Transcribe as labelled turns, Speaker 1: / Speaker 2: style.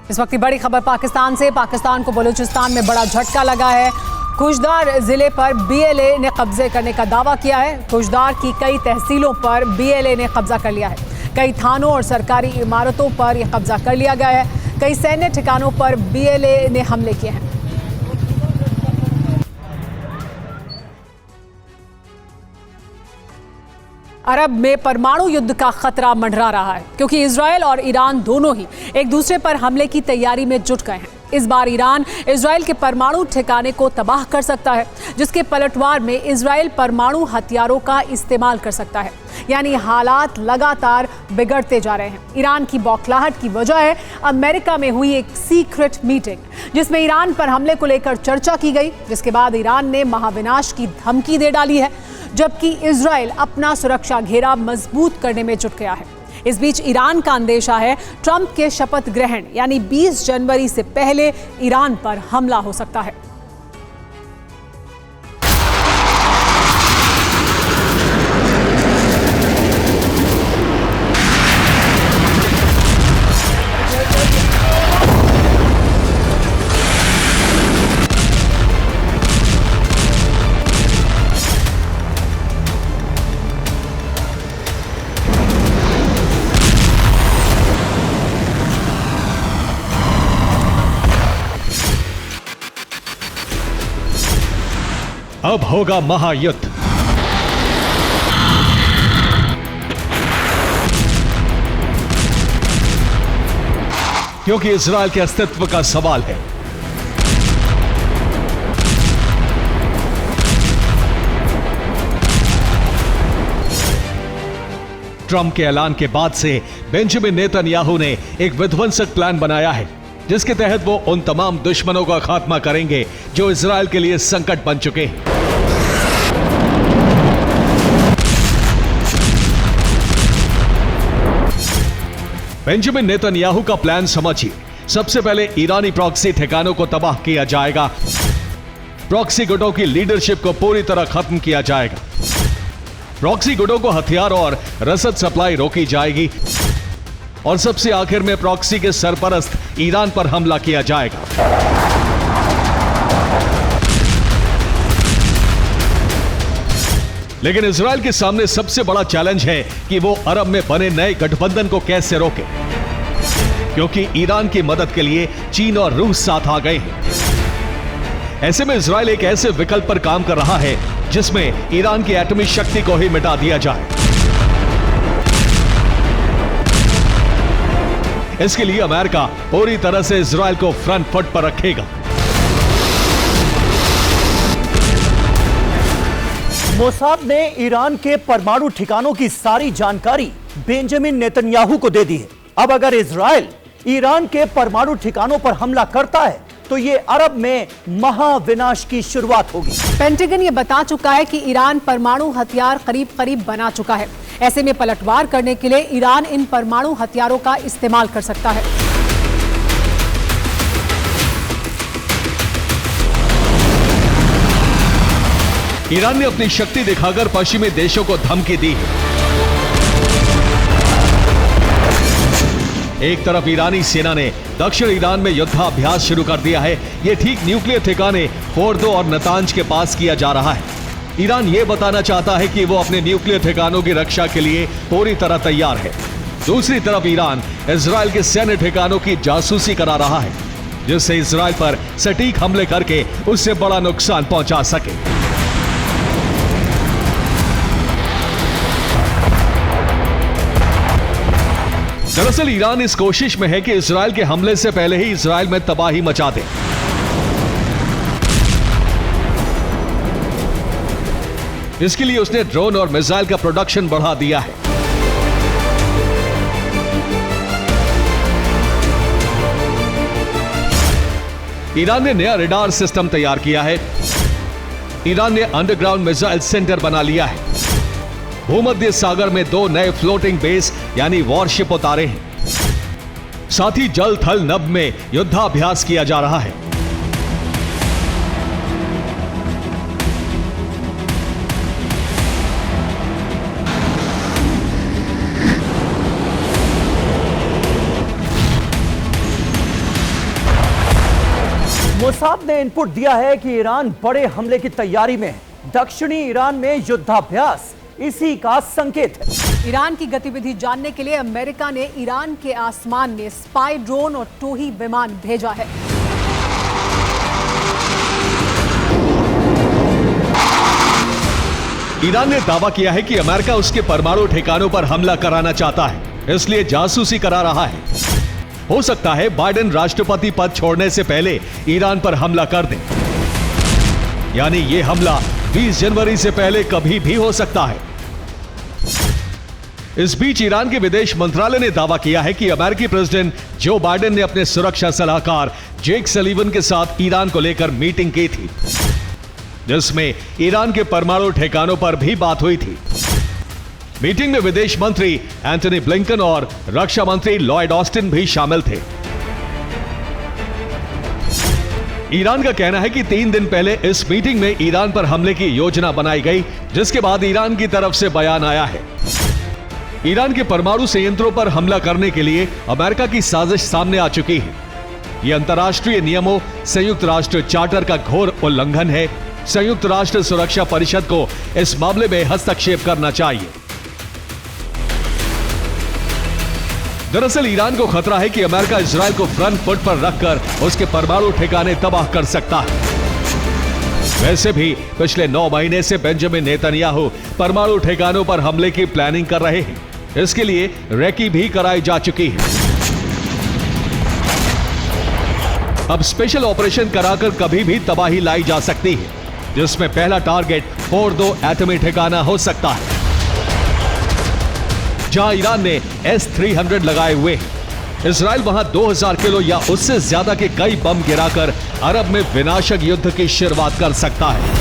Speaker 1: इस वक्त की बड़ी खबर पाकिस्तान से। पाकिस्तान को बलूचिस्तान में बड़ा झटका लगा है। खुशदार जिले पर बीएलए ने कब्जे करने का दावा किया है। खुशदार की कई तहसीलों पर बीएलए ने कब्जा कर लिया है। कई थानों और सरकारी इमारतों पर यह कब्जा कर लिया गया है। कई सैन्य ठिकानों पर बीएलए ने हमले किए हैं। अरब में परमाणु युद्ध का खतरा मंडरा रहा है, क्योंकि इजरायल और ईरान दोनों ही एक दूसरे पर हमले की तैयारी में जुट गए हैं। इस बार ईरान इजरायल के परमाणु ठिकाने को तबाह कर सकता है, जिसके पलटवार में इजरायल परमाणु हथियारों का इस्तेमाल कर सकता है। यानी हालात लगातार बिगड़ते जा रहे हैं। ईरान की बौखलाहट की वजह है अमेरिका में हुई एक सीक्रेट मीटिंग, जिसमें ईरान पर हमले को लेकर चर्चा की गई, जिसके बाद ईरान ने महाविनाश की धमकी दे डाली है, जबकि इजरायल अपना सुरक्षा घेरा मजबूत करने में जुट गया है। इस बीच ईरान का अंदेशा है ट्रंप के शपथ ग्रहण यानी 20 जनवरी से पहले ईरान पर हमला हो सकता है।
Speaker 2: अब होगा महायुद्ध। क्योंकि इजरायल के अस्तित्व का सवाल है। ट्रंप के ऐलान के बाद से बेंजामिन नेतन्याहू ने एक विध्वंसक प्लान बनाया है, जिसके तहत वो उन तमाम दुश्मनों का खात्मा करेंगे जो इजरायल के लिए संकट बन चुके हैं। बेंजामिन नेतन्याहू का प्लान समझिए। सबसे पहले ईरानी प्रॉक्सी ठिकानों को तबाह किया जाएगा। प्रॉक्सी गुटों की लीडरशिप को पूरी तरह खत्म किया जाएगा। प्रॉक्सी गुटों को हथियार और रसद सप्लाई रोकी जाएगी और सबसे आखिर में प्रॉक्सी के सरपरस्त ईरान पर हमला किया जाएगा। लेकिन इजरायल के सामने सबसे बड़ा चैलेंज है कि वो अरब में बने नए गठबंधन को कैसे रोके, क्योंकि ईरान की मदद के लिए चीन और रूस साथ आ गए हैं। ऐसे में इजरायल एक ऐसे विकल्प पर काम कर रहा है जिसमें ईरान की एटमी शक्ति को ही मिटा दिया जाए। इसके लिए अमेरिका पूरी तरह से इजरायल को फ्रंट फुट पर रखेगा।
Speaker 3: मोसाद ने ईरान के परमाणु ठिकानों की सारी जानकारी बेंजामिन नेतन्याहू को दे दी है। अब अगर इजरायल ईरान के परमाणु ठिकानों पर हमला करता है तो ये अरब में महाविनाश की शुरुआत होगी।
Speaker 1: पेंटागन ये बता चुका है कि ईरान परमाणु हथियार करीब करीब बना चुका है। ऐसे में पलटवार करने के लिए ईरान इन परमाणु हथियारों का इस्तेमाल कर सकता है।
Speaker 2: ईरान ने अपनी शक्ति दिखाकर पश्चिमी देशों को धमकी दी है। एक तरफ ईरानी सेना ने दक्षिण ईरान में युद्धाभ्यास शुरू कर दिया है। यह ठीक न्यूक्लियर ठिकाने फोर्दो और नतांज के पास किया जा रहा है। ईरान यह बताना चाहता है कि वो अपने न्यूक्लियर ठिकानों की रक्षा के लिए पूरी तरह तैयार है। दूसरी तरफ ईरान इजरायल के सैन्य ठिकानों की जासूसी करा रहा है, जिससे इजरायल पर सटीक हमले करके उससे बड़ा नुकसान पहुंचा सके। दरअसल ईरान इस कोशिश में है कि इजरायल के हमले से पहले ही इजरायल में तबाही मचा दे। इसके लिए उसने ड्रोन और मिसाइल का प्रोडक्शन बढ़ा दिया है। ईरान ने नया रडार सिस्टम तैयार किया है। ईरान ने अंडरग्राउंड मिसाइल सेंटर बना लिया है। भूमध्य सागर में 2 नए फ्लोटिंग बेस यानी वॉरशिप उतारे हैं। साथ ही जल थल नभ में युद्धाभ्यास किया जा रहा है।
Speaker 3: मोसाद ने इनपुट दिया है कि ईरान बड़े हमले की तैयारी में है। दक्षिणी ईरान में युद्धाभ्यास इसी का संकेत है।
Speaker 1: ईरान की गतिविधि जानने के लिए अमेरिका ने ईरान के आसमान में स्पाई ड्रोन और टोही विमान भेजा है।
Speaker 2: ईरान ने दावा किया है कि अमेरिका उसके परमाणु ठिकानों पर हमला कराना चाहता है, इसलिए जासूसी करा रहा है। हो सकता है बाइडेन राष्ट्रपति पद छोड़ने से पहले ईरान पर हमला कर दे, यानी यह हमला 20 जनवरी से पहले कभी भी हो सकता है। इस बीच ईरान के विदेश मंत्रालय ने दावा किया है कि अमेरिकी प्रेसिडेंट जो बाइडेन ने अपने सुरक्षा सलाहकार जेक सलीवन के साथ ईरान को लेकर मीटिंग की थी, जिसमें ईरान के परमाणु ठिकानों पर भी बात हुई थी। मीटिंग में विदेश मंत्री एंटनी ब्लिंकन और रक्षा मंत्री लॉयड ऑस्टिन भी शामिल थे। ईरान का कहना है कि 3 दिन पहले इस मीटिंग में ईरान पर हमले की योजना बनाई गई, जिसके बाद ईरान की तरफ से बयान आया है। ईरान के परमाणु संयंत्रों पर हमला करने के लिए अमेरिका की साजिश सामने आ चुकी है। यह अंतर्राष्ट्रीय नियमों, संयुक्त राष्ट्र चार्टर का घोर उल्लंघन है। संयुक्त राष्ट्र सुरक्षा परिषद को इस मामले में हस्तक्षेप करना चाहिए। दरअसल ईरान को खतरा है कि अमेरिका इजरायल को फ्रंट फुट पर रखकर उसके परमाणु ठिकाने तबाह कर सकता है। वैसे भी पिछले 9 महीने से बेंजामिन नेतन्याहू परमाणु ठिकानों पर हमले की प्लानिंग कर रहे हैं। इसके लिए रेकी भी कराई जा चुकी है। अब स्पेशल ऑपरेशन कराकर कभी भी तबाही लाई जा सकती है, जिसमें पहला टारगेट फोर्दो एटमी ठिकाना हो सकता है, जहां ईरान ने S-300 लगाए हुए हैं। इजराइल वहां 2000 किलो या उससे ज्यादा के कई बम गिराकर अरब में विनाशक युद्ध की शुरुआत कर सकता है।